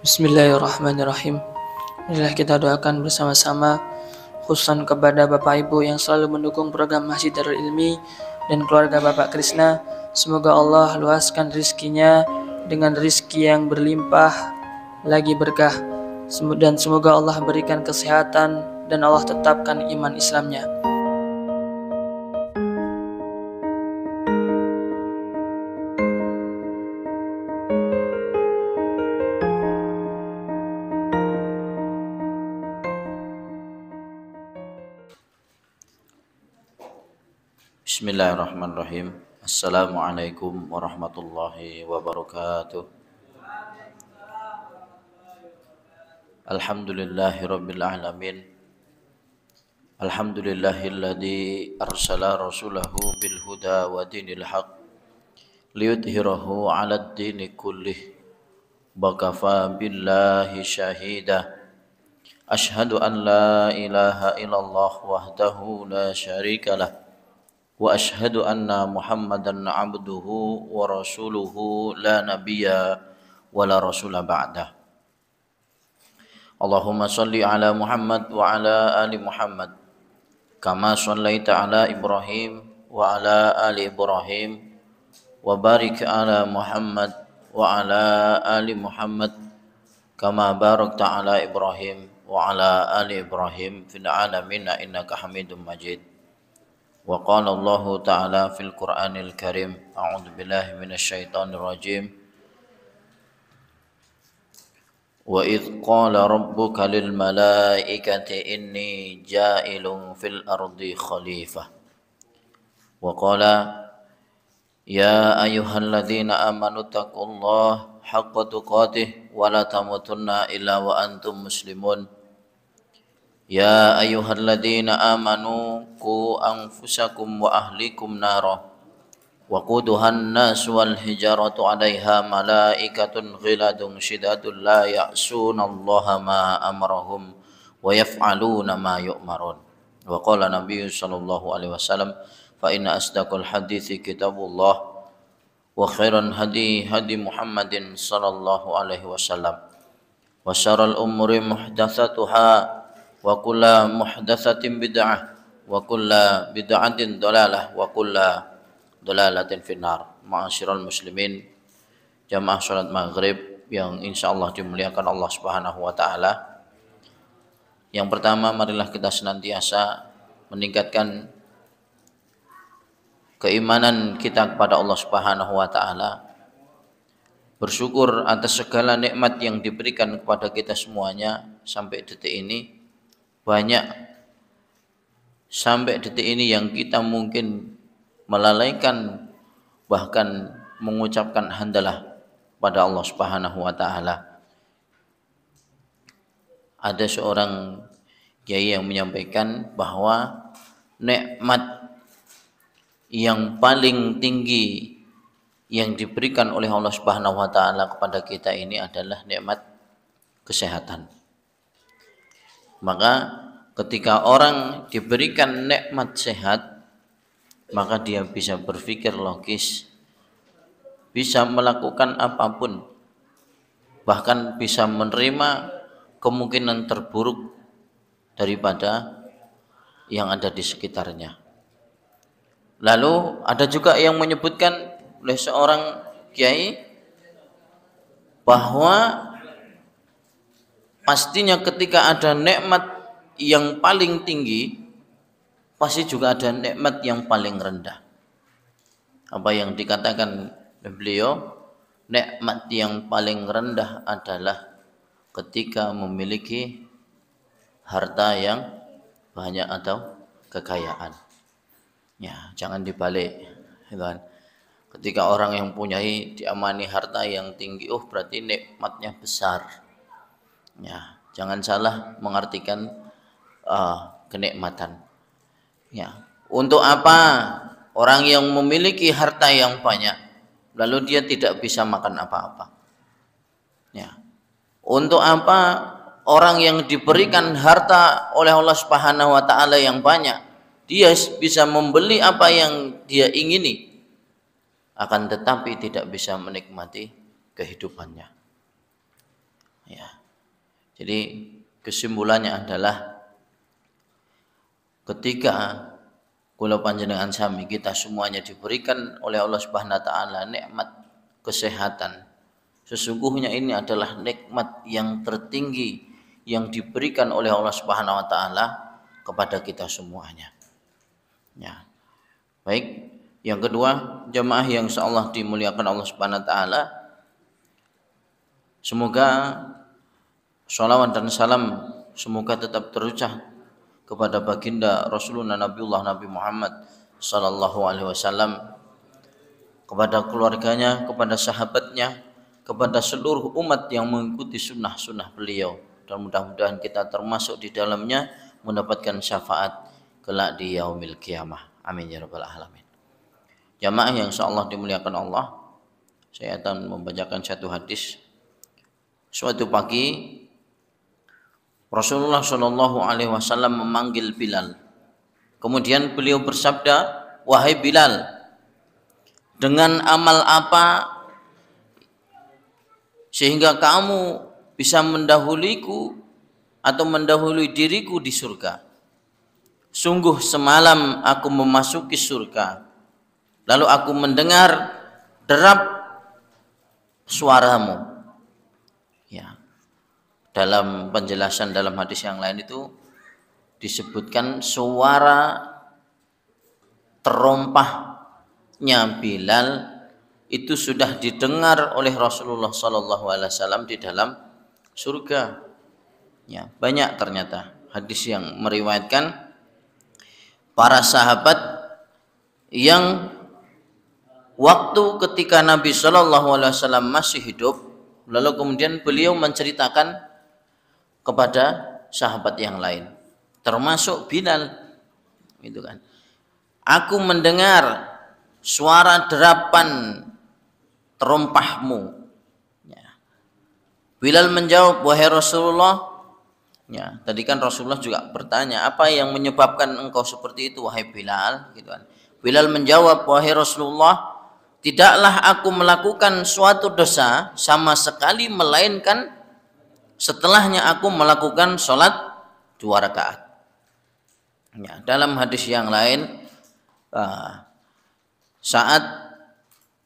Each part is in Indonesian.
Bismillahirrahmanirrahim. Marilah kita doakan bersama-sama khususan kepada Bapak Ibu yang selalu mendukung program Masjid Darul Ilmi dan keluarga Bapak Krisna. Semoga Allah luaskan rizkinya dengan rizki yang berlimpah lagi berkah, dan semoga Allah berikan kesehatan dan Allah tetapkan iman Islamnya. Bismillahirrahmanirrahim. Assalamualaikum warahmatullahi wabarakatuh. Alhamdulillahirabbil alamin. Alhamdulillahilladzi arsala rasulahu bil huda wa dinil haq liyudhhirahu 'alad dini kullih wa kafa billahi syahida. Asyhadu an la ilaha illallah wahdahu la syarikalah wa ashhadu anna Muhammadan abduhu wa rasuluhu la nabiyya wa la rasula ba'dah. Allahumma salli ala Muhammad wa ala ali Muhammad kama sallaita ala Ibrahim wa ala ali Ibrahim wa barik ala Muhammad wa ala ali Muhammad kama barakta ala Ibrahim wa ala ali Ibrahim fil alamin innaka Hamidum Majid. Wa qala Allah Ta'ala fil Qur'anil Karim, a'udzu billahi minasyaitonir rajim. Wa idz qala rabbuka lil malaikati inni ja'ilun fil ardi khalifah. Wa qala ya ayyuhalladzina amanu taqullaha haqqa tuqatih wa la tamutunna illa wa antum muslimun. Ya ayyuhalladzina amanu qu anfusakum wa ahlikum nara wa quduhan nas wal hijaratu 'alaiha malaikatun ghiladun shidadun la ya'sunallaha ma amarahum wa yaf'aluna ma yu'marun. Wa qala Nabi sallallahu alaihi wasallam fa inna asdaqal hadithi kitabullah wa khairan hadi Muhammadin sallallahu alaihi wasallam wa syarrul umuri muhdatsatuha wa kulla muhdatsatin bid'ah wa kulla bid'atin dhalalah wa kulla dhalalatin finnar. Ma'asyiral muslimin, jamaah salat maghrib yang insyaallah dimuliakan Allah Subhanahu wa taala. Yang pertama, marilah kita senantiasa meningkatkan keimanan kita kepada Allah Subhanahu wa taala, bersyukur atas segala nikmat yang diberikan kepada kita semuanya sampai detik ini. Banyak sampai detik ini yang kita mungkin melalaikan, bahkan mengucapkan hamdalah pada Allah Subhanahu wa taala. Ada seorang kiai yang menyampaikan bahwa nikmat yang paling tinggi yang diberikan oleh Allah Subhanahu wa taala kepada kita ini adalah nikmat kesehatan. Maka ketika orang diberikan nikmat sehat, maka dia bisa berpikir logis, bisa melakukan apapun, bahkan bisa menerima kemungkinan terburuk daripada yang ada di sekitarnya. Lalu ada juga yang menyebutkan oleh seorang kiai bahwa pastinya ketika ada nikmat yang paling tinggi, pasti juga ada nikmat yang paling rendah. Apa yang dikatakan beliau, nikmat yang paling rendah adalah ketika memiliki harta yang banyak atau kekayaan. Ya, jangan dibalik, kan? Ketika orang yang punyai diamani harta yang tinggi, berarti nikmatnya besar. Ya, jangan salah mengartikan kenikmatan. Ya, untuk apa orang yang memiliki harta yang banyak lalu dia tidak bisa makan apa-apa? Ya, untuk apa orang yang diberikan harta oleh Allah Subhanahu wa taala yang banyak, dia bisa membeli apa yang dia ingini, akan tetapi tidak bisa menikmati kehidupannya. Ya. Jadi kesimpulannya adalah ketika kula panjenengan sami kita semuanya diberikan oleh Allah Subhanahu wa taala nikmat kesehatan. Sesungguhnya ini adalah nikmat yang tertinggi yang diberikan oleh Allah Subhanahu wa taala kepada kita semuanya. Ya. Baik, yang kedua, jamaah yang insyaallah dimuliakan Allah Subhanahu wa taala, semoga sholawat dan salam semoga tetap terucap kepada baginda Rasulullah Nabiullah Nabi Muhammad sallallahu alaihi wasallam, kepada keluarganya, kepada sahabatnya, kepada seluruh umat yang mengikuti sunnah-sunnah beliau, dan mudah-mudahan kita termasuk di dalamnya mendapatkan syafaat kelak di yaumil qiyamah. Amin ya rabbal alamin. Jamaah yang insyaallah dimuliakan Allah, saya akan membacakan satu hadis. Suatu pagi Rasulullah Shallallahu Alaihi Wasallam memanggil Bilal. Kemudian beliau bersabda, wahai Bilal, dengan amal apa sehingga kamu bisa mendahuliku atau mendahului diriku di surga? Sungguh semalam aku memasuki surga, lalu aku mendengar derap suaramu. Ya. Dalam penjelasan dalam hadis yang lain itu disebutkan suara terompahnya Bilal itu sudah didengar oleh Rasulullah Sallallahu Alaihi Wasallam di dalam surga. Ya, banyak ternyata hadis yang meriwayatkan para sahabat yang waktu ketika Nabi Sallallahu Alaihi Wasallam masih hidup, lalu kemudian beliau menceritakan kepada sahabat yang lain, termasuk Bilal, gitu kan. Aku mendengar suara derapan terompahmu. Ya. Bilal menjawab, wahai Rasulullah. Ya, tadi kan Rasulullah juga bertanya, apa yang menyebabkan engkau seperti itu, wahai Bilal? Gitu kan. Bilal menjawab, wahai Rasulullah, tidaklah aku melakukan suatu dosa sama sekali melainkan setelahnya aku melakukan sholat 2 rakaat. Ya, dalam hadis yang lain, saat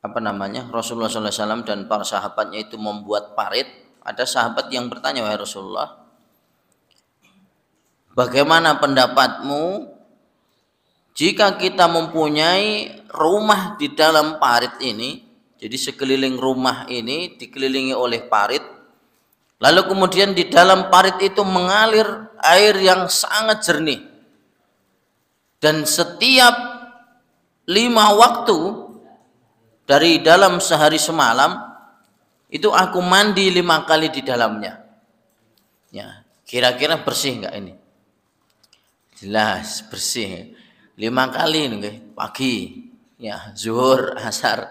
Rasulullah SAW dan para sahabatnya itu membuat parit, ada sahabat yang bertanya, wahai Rasulullah, bagaimana pendapatmu jika kita mempunyai rumah di dalam parit ini, jadi sekeliling rumah ini dikelilingi oleh parit, lalu kemudian di dalam parit itu mengalir air yang sangat jernih, dan setiap 5 waktu dari dalam sehari semalam itu aku mandi 5 kali di dalamnya. Ya, kira-kira bersih enggak ini? Jelas bersih. 5 kali nih, pagi, ya, zuhur, asar,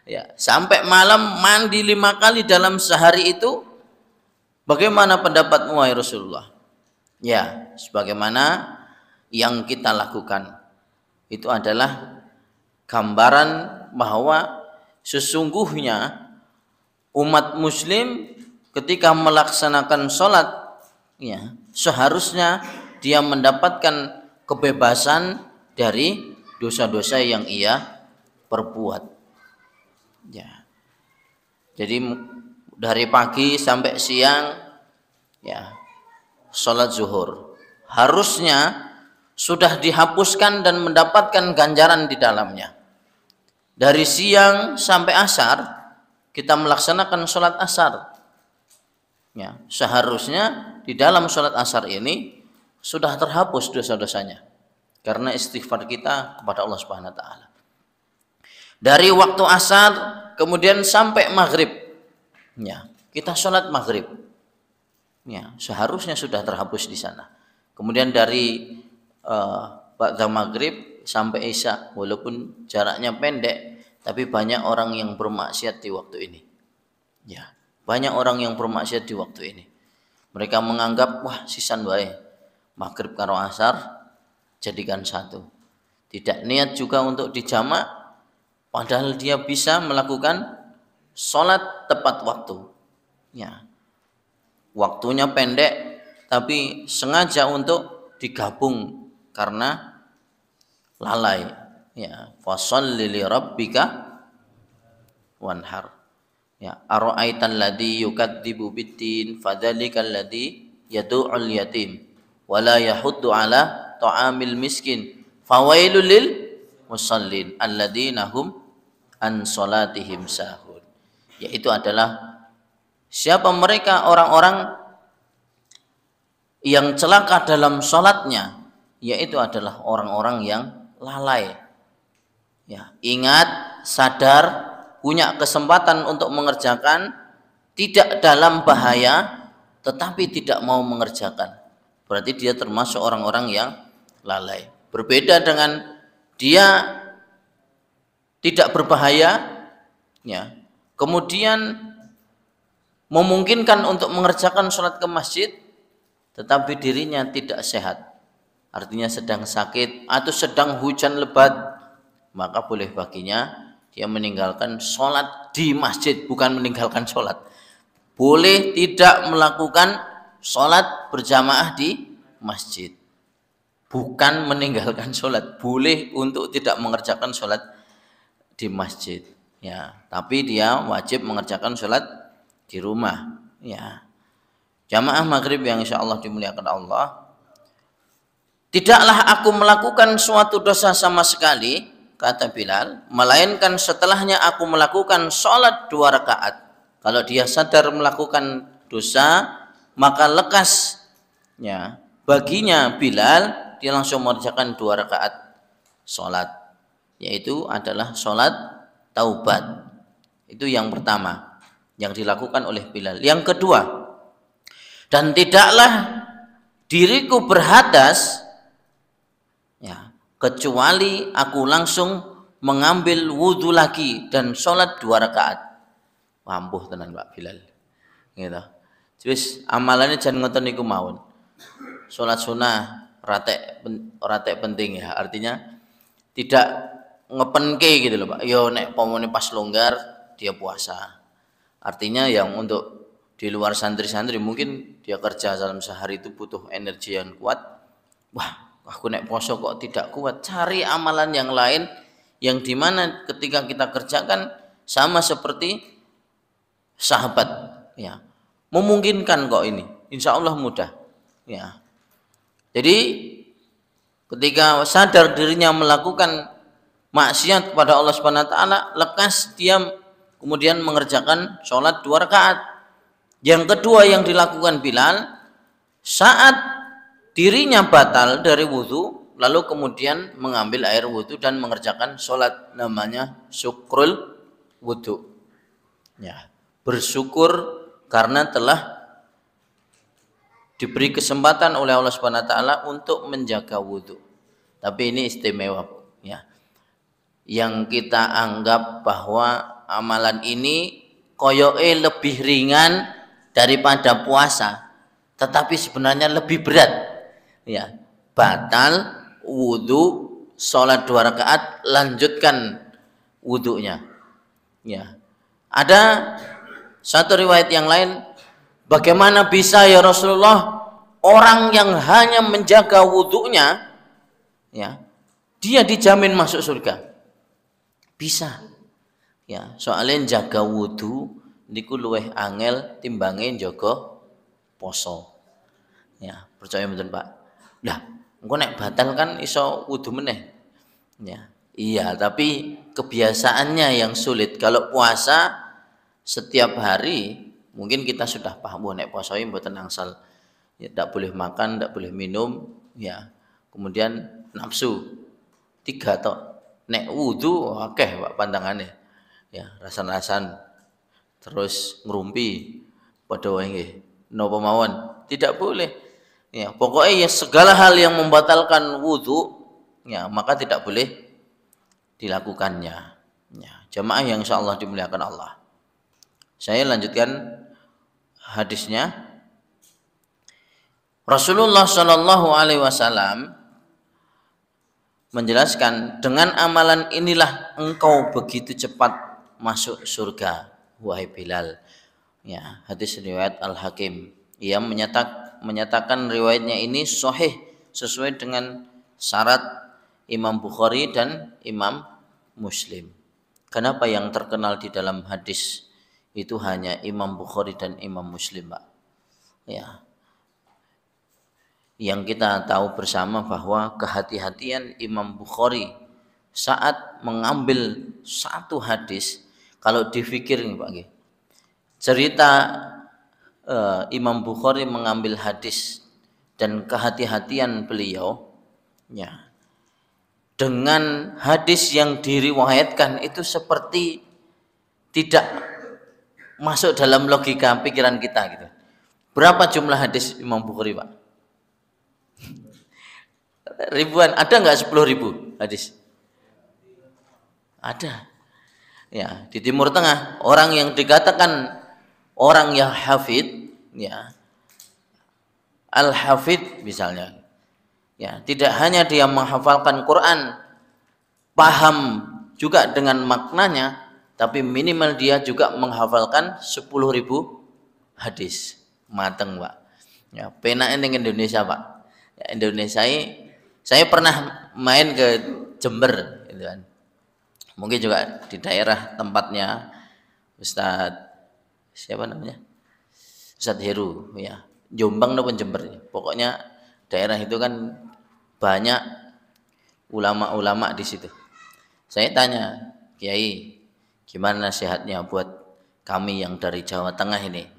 ya, sampai malam mandi 5 kali dalam sehari itu. Bagaimana pendapatmu wahai Rasulullah? Ya, sebagaimana yang kita lakukan itu adalah gambaran bahwa sesungguhnya umat muslim ketika melaksanakan sholat, ya, seharusnya dia mendapatkan kebebasan dari dosa-dosa yang ia perbuat. Ya. Jadi dari pagi sampai siang, ya, sholat zuhur harusnya sudah dihapuskan dan mendapatkan ganjaran di dalamnya. Dari siang sampai asar kita melaksanakan sholat asar, ya, seharusnya di dalam sholat asar ini sudah terhapus dosa-dosanya karena istighfar kita kepada Allah Subhanahu wa taala. Dari waktu asar kemudian sampai maghrib, ya, kita sholat maghrib, ya, seharusnya sudah terhapus di sana. Kemudian dari ba'da maghrib sampai isya, walaupun jaraknya pendek, tapi banyak orang yang bermaksiat di waktu ini. Ya, banyak orang yang bermaksiat di waktu ini. Mereka menganggap, wah, sisan wae, maghrib karo asar jadikan satu. Tidak niat juga untuk dijamak, padahal dia bisa melakukan sholat tepat waktu. Ya. waktunya pendek tapi sengaja untuk digabung karena lalai. Ya, fasholli li rabbika wanhar. Ya, ara'aital ladzi yukadzibu biddin fadzalikal ladzi yad'ul yatim wala yahuddu ala ta'amil miskin fawailul lil musallin alladzina hum an salatihim sahun. Yaitu adalah siapa mereka orang-orang yang celaka dalam salatnya, yaitu adalah orang-orang yang lalai. Ya, ingat, sadar, punya kesempatan untuk mengerjakan, tidak dalam bahaya tetapi tidak mau mengerjakan. Berarti dia termasuk orang-orang yang lalai. Berbeda dengan dia tidak berbahaya, ya, kemudian memungkinkan untuk mengerjakan sholat ke masjid tetapi dirinya tidak sehat, artinya sedang sakit atau sedang hujan lebat, maka boleh baginya dia meninggalkan sholat di masjid, bukan meninggalkan sholat. Boleh tidak melakukan sholat berjamaah di masjid, bukan meninggalkan sholat. Boleh untuk tidak mengerjakan sholat di masjid, ya, tapi dia wajib mengerjakan sholat di rumah. Ya, jamaah maghrib yang insya Allah dimuliakan Allah, tidaklah aku melakukan suatu dosa sama sekali, kata Bilal, melainkan setelahnya aku melakukan sholat 2 rakaat. Kalau dia sadar melakukan dosa, maka lekas, ya, baginya Bilal, dia langsung mengerjakan 2 rakaat sholat, yaitu adalah sholat taubat. Itu yang pertama yang dilakukan oleh Bilal. Yang kedua, dan tidaklah diriku berhadas, ya, kecuali aku langsung mengambil wudhu lagi dan sholat 2 rakaat. Mampuh tenan Pak Bilal. Gitu. Terus amalannya jangan ngoten niku mawon. Sholat sunnah ratek penting, ya. Artinya tidak ngepenke gitu loh Pak. Yo nek pomone pas longgar dia puasa. Artinya yang untuk di luar santri-santri mungkin dia kerja dalam sehari itu butuh energi yang kuat. Wah, aku nek poso kok tidak kuat. Cari amalan yang lain yang dimana ketika kita kerjakan sama seperti sahabat, ya, memungkinkan kok ini. Insya Allah mudah, ya. Jadi ketika sadar dirinya melakukan maksiat kepada Allah Subhanahu wa taala, lekas dia kemudian mengerjakan sholat 2 rakaat. Yang kedua yang dilakukan Bilal, saat dirinya batal dari wudhu, lalu kemudian mengambil air wudhu dan mengerjakan sholat, namanya syukrul wudhu, ya, bersyukur karena telah diberi kesempatan oleh Allah Subhanahu wa taala untuk menjaga wudhu. Tapi ini istimewa, ya. Yang kita anggap bahwa amalan ini koyoke lebih ringan daripada puasa, tetapi sebenarnya lebih berat, ya. Batal wudhu, sholat 2 rakaat, lanjutkan wudhunya, ya. Ada satu riwayat yang lain, bagaimana bisa ya Rasulullah orang yang hanya menjaga wudhunya, ya, dia dijamin masuk surga? Bisa, ya, soalnya jaga wudhu niku luweh angel timbangin jaga poso, ya, percaya betul Pak. Lah, engko nek batal kan iso wudhu meneh, ya. Iya, tapi kebiasaannya yang sulit. Kalau puasa setiap hari mungkin kita sudah paham, nek poso iki mboten angsal, ya, tidak boleh makan, tidak boleh minum, ya, kemudian nafsu 3 tok. Nek wudhu akeh Pak pandangannya, ya, rasan-rasan terus ngerumpi pada wae napa mawon, tidak boleh, ya. Pokoknya ya segala hal yang membatalkan wudhu, ya, maka tidak boleh dilakukannya, ya. Jamaah yang insyaallah dimuliakan Allah, saya lanjutkan hadisnya. Rasulullah Shallallahu Alaihi Wasallam menjelaskan, dengan amalan inilah engkau begitu cepat masuk surga, wahai Bilal. Ya, hadis riwayat Al Hakim. Ia menyatakan riwayatnya ini sahih sesuai dengan syarat Imam Bukhari dan Imam Muslim. Kenapa yang terkenal di dalam hadis itu hanya Imam Bukhari dan Imam Muslim, Pak? Ya. Yang kita tahu bersama bahwa kehati-hatian Imam Bukhari saat mengambil satu hadis, kalau difikir nih Pak, cerita Imam Bukhari mengambil hadis dan kehati-hatian beliau, ya, dengan hadis yang diriwayatkan itu seperti tidak masuk dalam logika pikiran kita gitu. Berapa jumlah hadis Imam Bukhari, Pak? Ribuan, ada nggak 10.000 hadis? Ada. Ya, di Timur Tengah orang yang dikatakan orang yang hafid, ya, al-hafid misalnya, ya, tidak hanya dia menghafalkan Quran, paham juga dengan maknanya, tapi minimal dia juga menghafalkan 10.000 hadis. Mateng, Pak. Ya, penaknya di Indonesia, Pak. Ya, Indonesia ini, saya pernah main ke Jember, gitu kan. Mungkin juga di daerah tempatnya Ustadz siapa namanya, Ustadz Heru, ya, Jombang maupun Jember. Pokoknya daerah itu kan banyak ulama-ulama di situ. Saya tanya, Kiai, gimana nasihatnya buat kami yang dari Jawa Tengah ini?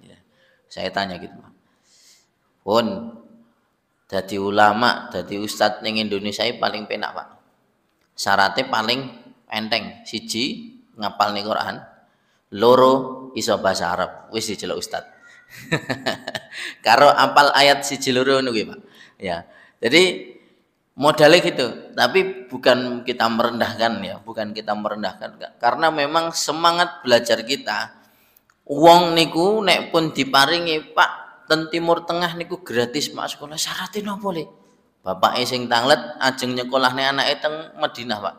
Saya tanya gitu, pun jadi ulama, jadi ustadz yang Indonesia ini paling penak, Pak. Syaratnya paling enteng, siji ngapal nih Quran, loro iso bahasa Arab, wis diceluk ustad. Karo apal ayat siji loro ngono Pak. Ya. Jadi modalnya gitu, tapi bukan kita merendahkan, ya, bukan kita merendahkan, karena memang semangat belajar kita, wong niku nek pun diparingi Pak ten Timur Tengah niku gratis Pak sekolah, syaratnya napa le? Bapake sing tanglet ajeng nyekolahne anake teng Madinah, Pak.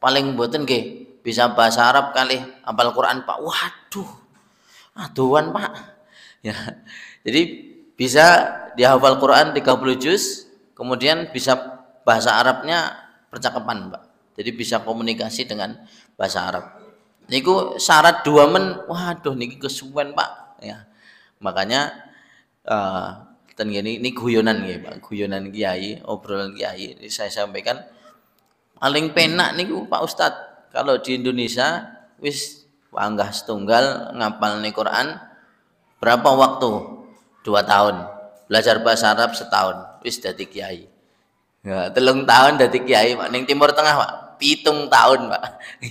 Paling mboten nggih bisa bahasa Arab kali hafal Quran, Pak. Waduh, aduan, Pak. Ya. Jadi bisa dihafal Quran 30 juz, kemudian bisa bahasa Arabnya percakapan, Pak. Jadi bisa komunikasi dengan bahasa Arab. Niku syarat 2 men, waduh niki kesuwen, Pak. Ya. Makanya ten gini ini guyonan nggih, Pak. Guyonan kiai, obrolan kiai. Ini saya sampaikan paling penak niku Pak Ustadz, kalau di Indonesia wis panggah setunggal ngapal nih Quran berapa waktu? 2 tahun. Belajar bahasa Arab setahun, wis dadi kiai. Ya, 3 tahun dadi kiai, Pak. Ning Timur Tengah, Pak, 7 tahun, Pak.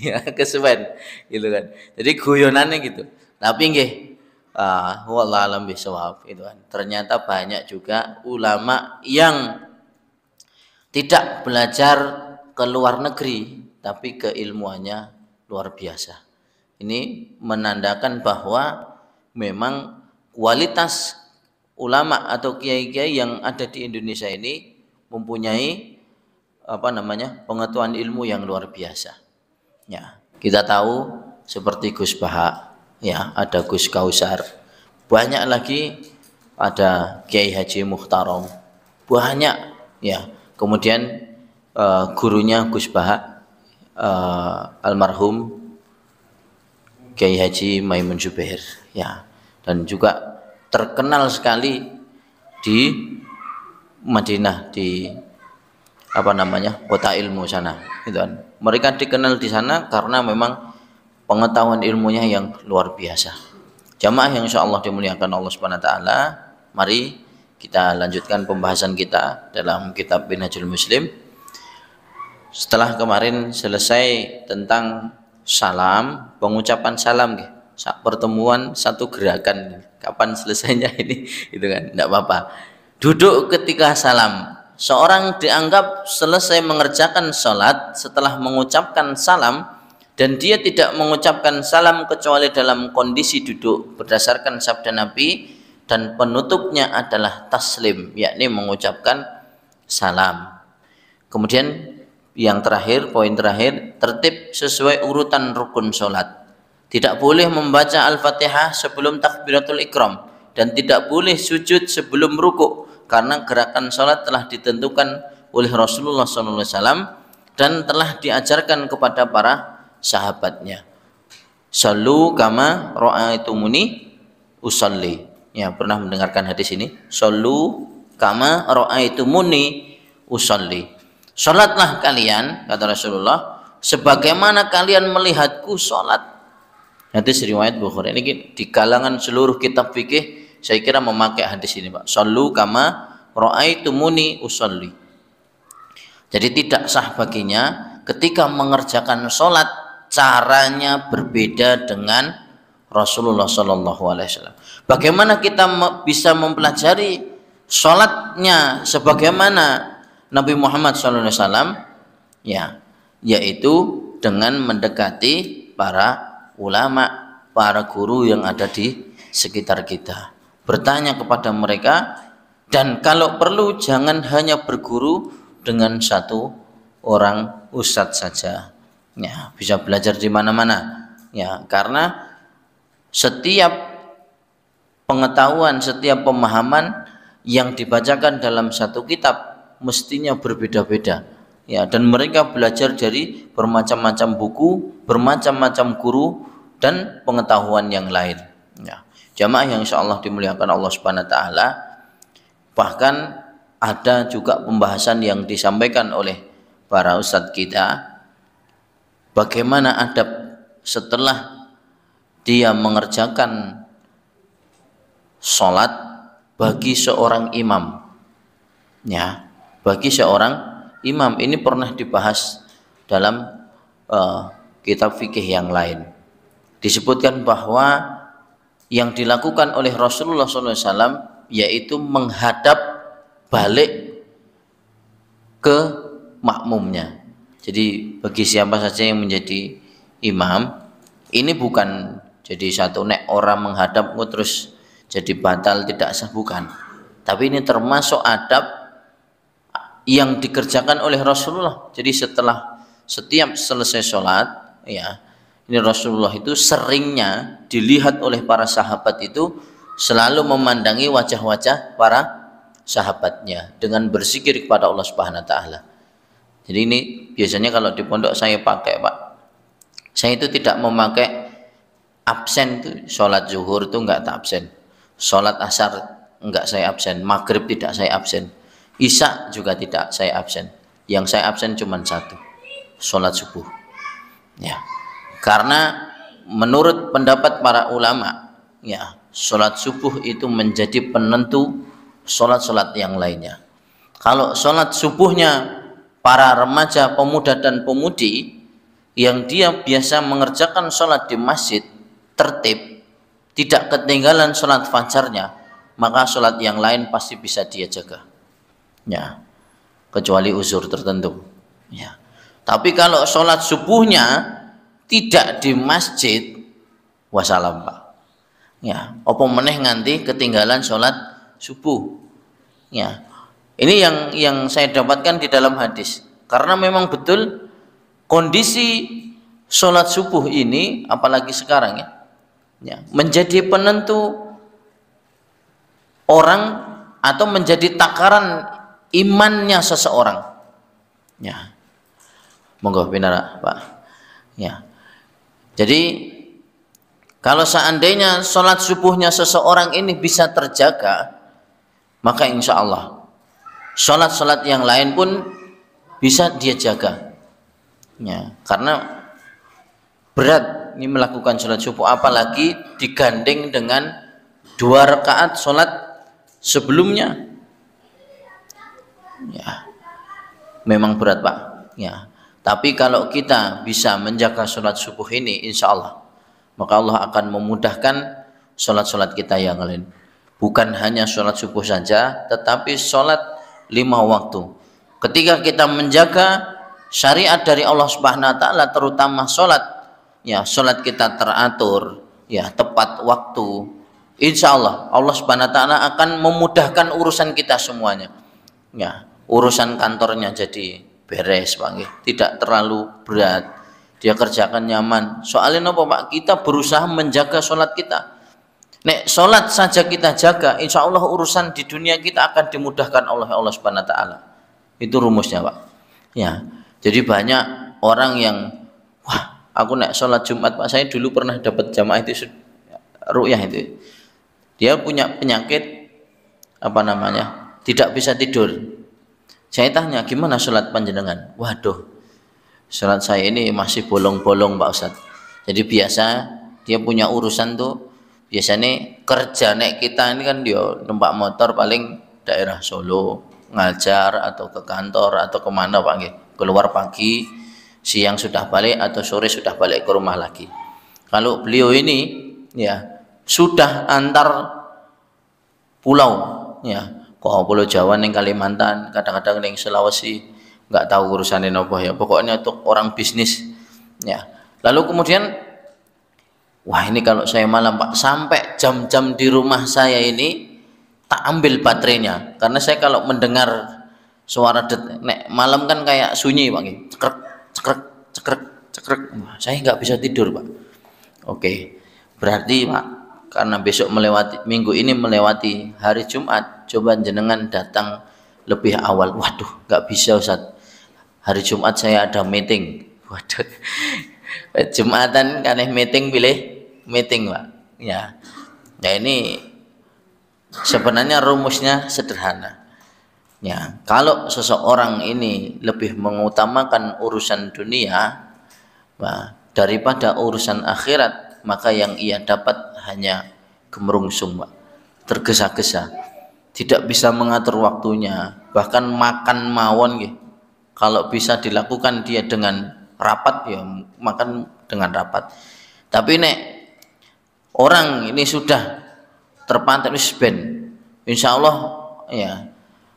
Ya, kesuwen gitu kan. Jadi guyonannya gitu. Tapi nggih, wallahu alam bisawab itu kan. Ternyata banyak juga ulama yang tidak belajar ke luar negeri, tapi keilmuannya luar biasa. Ini menandakan bahwa memang kualitas ulama atau kiai-kiai yang ada di Indonesia ini mempunyai pengetahuan ilmu yang luar biasa. Ya, kita tahu seperti Gus Baha, ya, ada Gus Kausar, banyak lagi ada Kiai Haji Muhtarom, banyak, ya. Kemudian gurunya Gus Baha, almarhum Kiai Haji Maimun Zubair, ya, dan juga terkenal sekali di Madinah, di kota ilmu sana, gitu kan. Mereka dikenal di sana karena memang pengetahuan ilmunya yang luar biasa. Jamaah yang insyaallah dimuliakan Allah Subhanahu wa taala, mari kita lanjutkan pembahasan kita dalam kitab Minhajul Muslim. Setelah kemarin selesai tentang salam, pengucapan salam, pertemuan satu gerakan. Kapan selesainya ini? Itu kan, tidak apa-apa. Duduk ketika salam. Seorang dianggap selesai mengerjakan sholat setelah mengucapkan salam, dan dia tidak mengucapkan salam kecuali dalam kondisi duduk berdasarkan sabda Nabi, dan penutupnya adalah taslim, yakni mengucapkan salam. Kemudian yang terakhir, poin terakhir, tertib sesuai urutan rukun sholat. Tidak boleh membaca Al-Fatihah sebelum takbiratul ikram. dan tidak boleh sujud sebelum rukuk karena gerakan sholat telah ditentukan oleh Rasulullah SAW dan telah diajarkan kepada para sahabatnya. Sallu kama ra'aitumuni usalli. Ya, pernah mendengarkan hadis ini? Sallu kama ra'aitumuni usalli. Salatlah kalian, kata Rasulullah, sebagaimana kalian melihatku salat. Hadis riwayat Bukhari. Ini di kalangan seluruh kitab fikih saya kira memakai hadis ini, Pak. Sallu kama ra'aitumuni usalli. Jadi tidak sah baginya ketika mengerjakan salat caranya berbeda dengan Rasulullah Sallallahu Alaihi Wasallam. Bagaimana kita bisa mempelajari sholatnya sebagaimana Nabi Muhammad Sallallahu Alaihi Wasallam? Ya, yaitu dengan mendekati para ulama, para guru yang ada di sekitar kita, bertanya kepada mereka, dan kalau perlu jangan hanya berguru dengan satu orang ustadz saja. Ya, bisa belajar di mana-mana. Ya, karena setiap pengetahuan, setiap pemahaman yang dibacakan dalam satu kitab mestinya berbeda-beda. Ya, dan mereka belajar dari bermacam-macam buku, bermacam-macam guru dan pengetahuan yang lain. Ya, jamaah yang insyaallah dimuliakan Allah Subhanahu wa taala, bahkan ada juga pembahasan yang disampaikan oleh para ustadz kita bagaimana adab setelah dia mengerjakan sholat bagi seorang imam. Ya, bagi seorang imam ini pernah dibahas dalam kitab fikih yang lain. Disebutkan bahwa yang dilakukan oleh Rasulullah SAW yaitu menghadap balik ke makmumnya. Jadi bagi siapa saja yang menjadi imam, ini bukan jadi satu nek orang menghadap terus jadi batal tidak sah, bukan. Tapi ini termasuk adab yang dikerjakan oleh Rasulullah. Jadi setelah setiap selesai sholat, ya, ini Rasulullah itu seringnya dilihat oleh para sahabat itu selalu memandangi wajah-wajah para sahabatnya dengan berzikir kepada Allah Subhanahu wa taala. Jadi ini biasanya kalau di pondok saya pakai, Pak. Saya itu tidak memakai absen tuh, sholat zuhur itu enggak tak absen, sholat asar enggak saya absen, maghrib tidak saya absen, isya juga tidak saya absen. Yang saya absen cuma satu, sholat subuh. Ya, karena menurut pendapat para ulama, ya, sholat subuh itu menjadi penentu sholat-sholat yang lainnya. Kalau sholat subuhnya para remaja, pemuda dan pemudi yang dia biasa mengerjakan sholat di masjid tertib, tidak ketinggalan sholat fajarnya, maka sholat yang lain pasti bisa dia jaga. Ya, kecuali uzur tertentu. Ya. Tapi kalau sholat subuhnya tidak di masjid, wassalam, Pak. Ya, apa meneh nganti ketinggalan sholat subuh. Ya, ini yang saya dapatkan di dalam hadis. Karena memang betul kondisi sholat subuh ini, apalagi sekarang ya, menjadi penentu orang atau menjadi takaran imannya seseorang. Ya, monggo binara, Pak. Ya, jadi kalau seandainya sholat subuhnya seseorang ini bisa terjaga, maka insya Allah sholat-sholat yang lain pun bisa dia jaga. Ya, karena berat ini melakukan sholat subuh, apalagi digandeng dengan 2 rakaat sholat sebelumnya. Ya, memang berat, Pak. Ya, tapi kalau kita bisa menjaga sholat subuh ini, insya Allah, maka Allah akan memudahkan sholat-sholat kita yang lain. Bukan hanya sholat subuh saja, tetapi sholat 5 waktu. Ketika kita menjaga syariat dari Allah Subhanahu wa taala, terutama sholat, ya, sholat kita teratur, ya, tepat waktu, insya Allah Allah Subhanahu wa taala akan memudahkan urusan kita semuanya. Ya, urusan kantornya jadi beres, Pak, tidak terlalu berat, dia kerjakan nyaman. Soalnya apa, Pak? Kita berusaha menjaga sholat kita. Nek sholat saja kita jaga, insya Allah urusan di dunia kita akan dimudahkan oleh Allah Subhanahu Wa Taala. Itu rumusnya, Pak. Ya, jadi banyak orang yang, wah, aku nek sholat Jumat, Pak, saya dulu pernah dapat jamaah itu ru'yah itu. Dia punya penyakit apa namanya? Tidak bisa tidur. Saya tanya, gimana sholat panjenengan? Waduh, sholat saya ini masih bolong-bolong, Pak Ustadz. Jadi biasa dia punya urusan tuh. Biasanya kerja nek kita ini kan dia numpak motor paling daerah Solo, ngajar atau ke kantor atau kemana Pak nggih. Keluar pagi, siang sudah balik atau sore sudah balik ke rumah lagi. Kalau beliau ini ya sudah antar pulau ya, kok Pulau Jawa ning Kalimantan, kadang-kadang ning Sulawesi, nggak tahu urusannya apa ya. Pokoknya untuk orang bisnis ya. Lalu kemudian, wah ini kalau saya malam Pak, sampai jam-jam di rumah saya ini tak ambil baterainya, karena saya kalau mendengar suara nek malam kan kayak sunyi Pak, cekrek cekrek cekrek cekrek, wah, saya nggak bisa tidur Pak. Oke, berarti Pak, karena besok melewati minggu ini melewati hari Jumat, coba jenengan datang lebih awal. Waduh, nggak bisa Ustaz, hari Jumat saya ada meeting. Waduh, Jumatan kan meeting, pilih meeting Pak ya. Ya ini sebenarnya rumusnya sederhana ya. Kalau seseorang ini lebih mengutamakan urusan dunia daripada urusan akhirat, maka yang ia dapat hanya gemerungsung Pak, tergesa-gesa, tidak bisa mengatur waktunya, bahkan makan mawon gitu. Kalau bisa dilakukan dia dengan rapat ya makan dengan rapat. Tapi nek orang ini sudah terpantau ben, insya Allah ya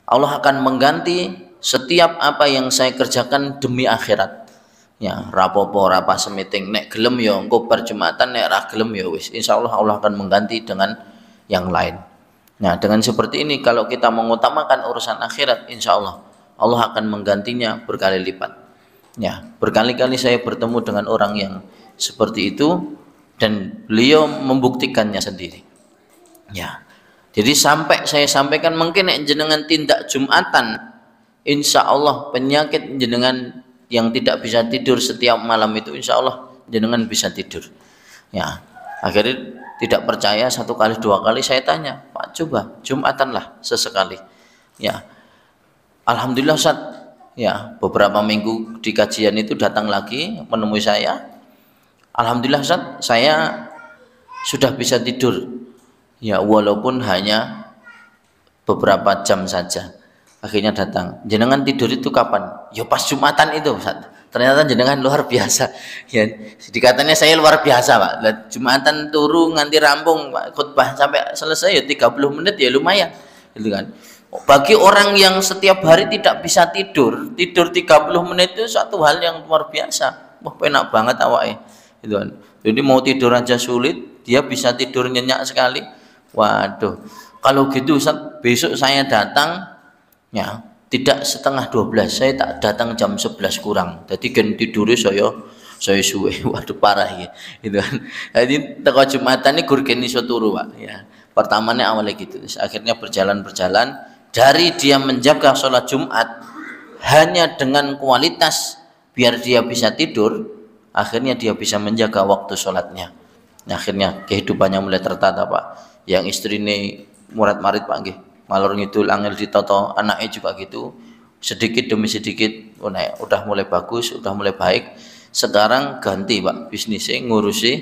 Allah akan mengganti setiap apa yang saya kerjakan demi akhirat ya. Rapopo rapa semeting nek gelem ya engko bar Jumatan, nek ra gelem ya wis, insya Allah Allah akan mengganti dengan yang lain. Nah dengan seperti ini kalau kita mengutamakan urusan akhirat, insya Allah Allah akan menggantinya berkali lipat ya. Berkali-kali saya bertemu dengan orang yang seperti itu dan beliau membuktikannya sendiri ya. Jadi sampai saya sampaikan, mungkin jenengan tindak Jumatan, insya Allah penyakit jenengan yang tidak bisa tidur setiap malam itu insya Allah jenengan bisa tidur ya. Akhirnya tidak percaya, satu kali dua kali saya tanya, Pak coba Jumatan lah sesekali ya. Alhamdulillah Ustaz ya, beberapa minggu di kajian itu datang lagi menemui saya. Alhamdulillah Ustaz, saya sudah bisa tidur ya, walaupun hanya beberapa jam saja. Akhirnya datang, jenengan tidur itu kapan? Ya pas Jumatan itu Ustaz. Ternyata jenengan luar biasa ya. Dikatanya saya luar biasa Pak. Jumatan turu nganti rampung Pak, khutbah sampai selesai ya 30 menit ya lumayan gitu kan. Bagi orang yang setiap hari tidak bisa tidur 30 menit itu satu hal yang luar biasa. Wah enak banget awake gitu kan. Jadi mau tidur aja sulit, dia bisa tidur nyenyak sekali. Waduh, kalau gitu Ustaz, besok saya datang ya tidak setengah 12, saya tak datang jam 11 kurang. Jadi kan tidurnya saya suwe. Waduh parah ya gitu kan. Jadi teko Jumatan ini gurgen iso turu Pak ya. Pertamanya awalnya gitu, terus akhirnya berjalan dari dia menjaga sholat Jumat hanya dengan kualitas biar dia bisa tidur, akhirnya dia bisa menjaga waktu sholatnya. Nah, akhirnya kehidupannya mulai tertata Pak. Yang istri ini murid-marid Pak nggih, malur ngidul angel ditoto, anaknya juga gitu, sedikit demi sedikit udah mulai bagus, udah mulai baik. Sekarang ganti Pak bisnisnya, ngurusi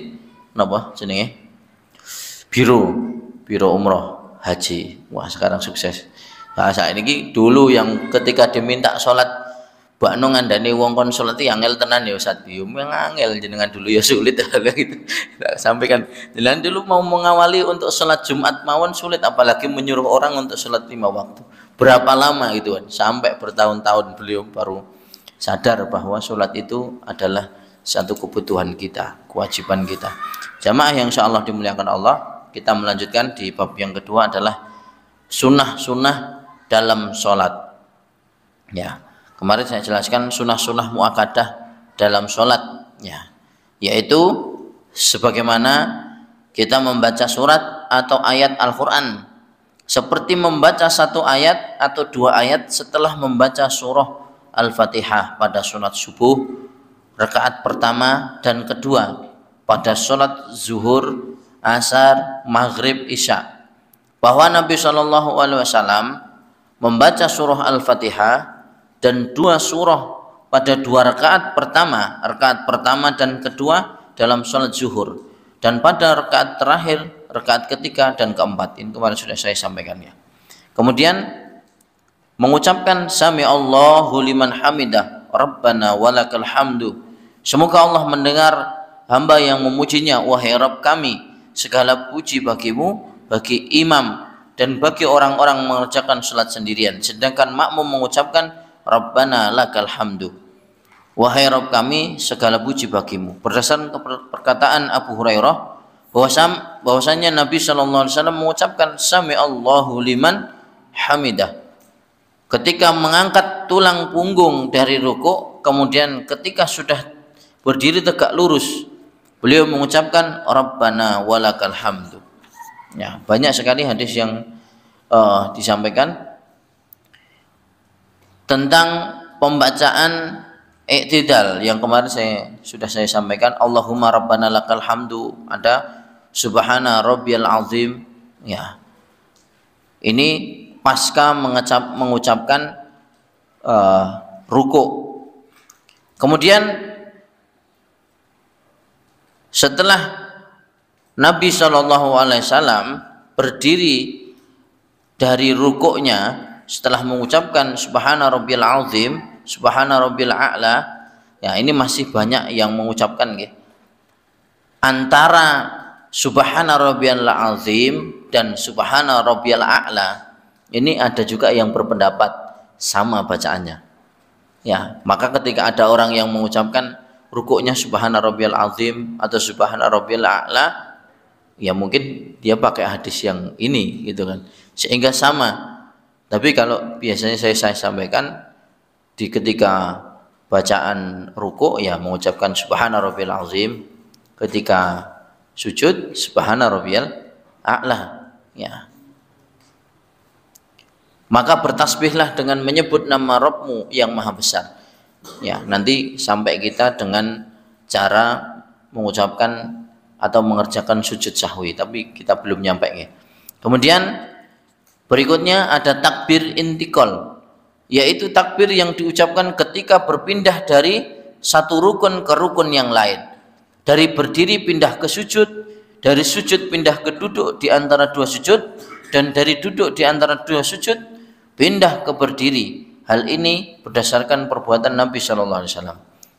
napa jenenge biro umroh haji. Wah sekarang sukses. Nah saat ini dulu yang ketika diminta sholat bakno ngandani wong kon sholat itu angel tenan ya Ustaz. Yo angel jenengan dulu ya sulit gitu. Sampaikan jenengan dulu mau mengawali untuk sholat Jumat mawon sulit, apalagi menyuruh orang untuk sholat 5 waktu. Berapa lama gitu kan? Sampai bertahun-tahun beliau baru sadar bahwa sholat itu adalah satu kebutuhan kita, kewajiban kita. Jamaah yang insyaallah dimuliakan Allah, kita melanjutkan di bab yang kedua adalah sunnah-sunnah dalam sholat ya. Kemarin saya jelaskan sunnah-sunnah muakkadah dalam sholat ya, yaitu sebagaimana kita membaca surat atau ayat Al-Quran, seperti membaca satu ayat atau dua ayat setelah membaca surah Al-Fatihah pada sholat subuh rakaat pertama dan kedua, pada sholat zuhur, asar, maghrib, isya. Bahwa Nabi SAW membaca surah Al-Fatihah dan dua surah pada dua rakaat pertama dan kedua dalam sholat zuhur, dan pada rakaat terakhir, rakaat ketiga dan keempat. Ini kemarin sudah saya sampaikan ya. Kemudian mengucapkan sami Allahu liman hamidah rabbana walakal hamdu. Semoga Allah mendengar hamba yang memujinya, wahai Rabb kami, segala puji bagimu, bagi imam dan bagi orang-orang mengerjakan salat sendirian, sedangkan makmum mengucapkan rabbana lakal hamdu, wahai Rabb kami, segala puji bagimu. Berdasarkan perkataan Abu Hurairah bahwasanya Nabi SAW mengucapkan sami Allahu liman hamidah ketika mengangkat tulang punggung dari ruku, kemudian ketika sudah berdiri tegak lurus beliau mengucapkan rabbana walakal hamdu. Ya, banyak sekali hadis yang disampaikan tentang pembacaan i'tidal yang kemarin sudah saya sampaikan. Allahumma rabbana lakal hamdu, ada subhana rabbiyal azim. Ya, ini pasca mengucapkan ruku. Kemudian setelah Nabi SAW berdiri dari rukuknya setelah mengucapkan subhana rabbiyal azim, subhana rabbil a'la, ya ini masih banyak yang mengucapkan gitu. Antara subhana rabbiyal azim dan subhana rabbiyal a'la ini ada juga yang berpendapat sama bacaannya. Ya, maka ketika ada orang yang mengucapkan rukuknya subhana rabbiyal azim atau subhana rabbiyal a'la, ya mungkin dia pakai hadis yang ini gitu kan, sehingga sama. Tapi kalau biasanya saya sampaikan di ketika bacaan ruku ya mengucapkan subhana rabbiyal azim, ketika sujud subhana rabbiyal a'la, ya. Maka bertasbihlah dengan menyebut nama Rabbmu yang maha besar. Ya, nanti sampai kita dengan cara mengucapkan atau mengerjakan sujud sahwi, tapi kita belum nyampe ya. Kemudian berikutnya ada takbir intikal, yaitu takbir yang diucapkan ketika berpindah dari satu rukun ke rukun yang lain. Dari berdiri pindah ke sujud, dari sujud pindah ke duduk di antara dua sujud, dan dari duduk di antara dua sujud pindah ke berdiri. Hal ini berdasarkan perbuatan Nabi SAW.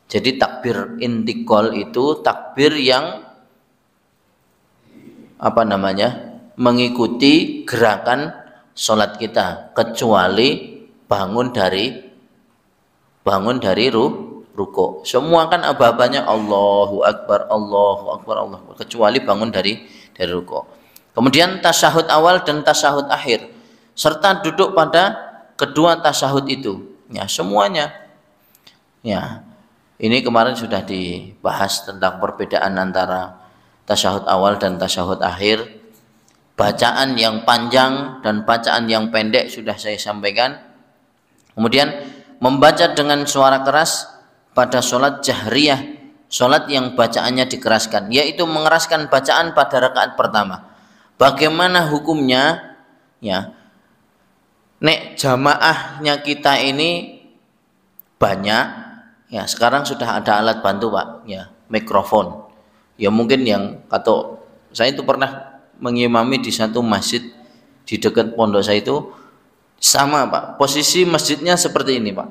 Jadi takbir intikal itu takbir yang mengikuti gerakan sholat kita, kecuali bangun dari ruku. Semua kan aba-abanya Allahu Akbar, Allahu Akbar, Allahu Akbar, kecuali bangun dari ruku. Kemudian tasyahud awal dan tasyahud akhir, serta duduk pada kedua tasyahud itu. Ya, semuanya. Ya. Ini kemarin sudah dibahas tentang perbedaan antara tasyahud awal dan tasyahud akhir. Bacaan yang panjang dan bacaan yang pendek sudah saya sampaikan. Kemudian membaca dengan suara keras pada sholat jahriyah, sholat yang bacaannya dikeraskan, yaitu mengeraskan bacaan pada rakaat pertama. Bagaimana hukumnya? Ya, nek jamaahnya kita ini banyak, ya sekarang sudah ada alat bantu Pak, ya mikrofon. Ya mungkin yang atau saya itu pernah mengimami di satu masjid di dekat pondok saya itu sama Pak, posisi masjidnya seperti ini Pak.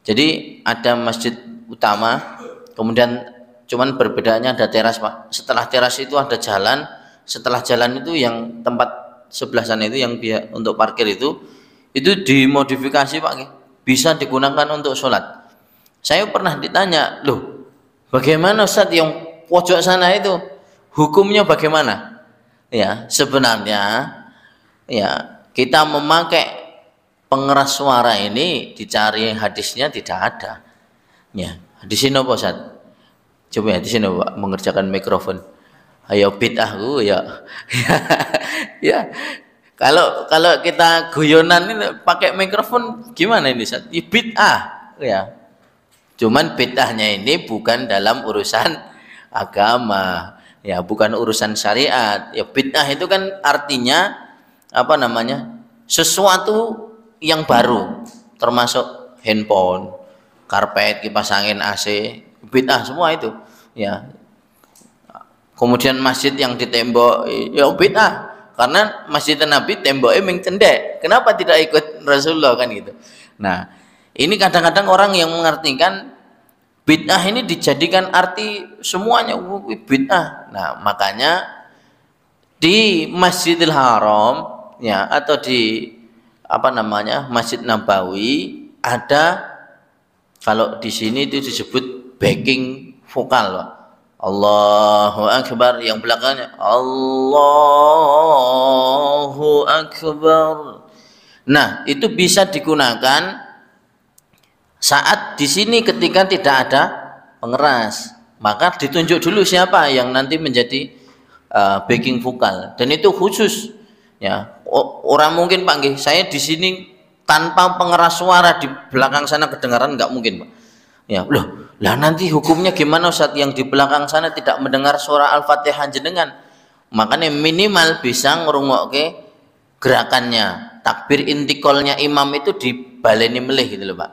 Jadi ada masjid utama, kemudian cuman perbedaannya ada teras Pak. Setelah teras itu ada jalan, setelah jalan itu yang tempat sebelah sana itu yang dia untuk parkir itu dimodifikasi Pak, bisa digunakan untuk sholat. Saya pernah ditanya, loh bagaimana Ustadz yang pojok sana itu hukumnya bagaimana? Ya sebenarnya ya kita memakai pengeras suara ini dicari hadisnya tidak ada. Ya hadis ini apa Ustadz? Coba hadis ini Pak mengerjakan mikrofon. Ayo bid'ah ya. Ya. Kalau kita guyonan ini pakai mikrofon gimana ini? Bid'ah ya. Cuman bid'ahnya ini bukan dalam urusan agama, ya bukan urusan syariat. Ya bid'ah itu kan artinya apa namanya? Sesuatu yang baru, termasuk handphone, karpet, kipas angin, AC, bid'ah semua itu. Ya. Kemudian masjid yang di tembok, ya bid'ah. Karena masjid Nabi temboknya ming cendek. Kenapa tidak ikut Rasulullah kan gitu. Nah, ini kadang-kadang orang yang mengartikan bid'ah ini dijadikan arti semuanya bid'ah. Nah, makanya di Masjidil Haram ya atau di apa namanya Masjid Nabawi ada, kalau di sini itu disebut backing vokal, Pak. Allahu Akbar, yang belakangnya Allahu Akbar. Nah, itu bisa digunakan saat di sini ketika tidak ada pengeras, maka ditunjuk dulu siapa yang nanti menjadi backing vokal, dan itu khusus ya. Orang mungkin Pak, saya di sini tanpa pengeras suara di belakang sana kedengaran, nggak mungkin Pak. Ya, loh, lah nanti hukumnya gimana Ustaz yang di belakang sana tidak mendengar suara Al-Fatihah jenengan? Makanya minimal bisa ngrungokke gerakannya, takbir intikolnya imam itu dibaleni melih gitu loh Pak.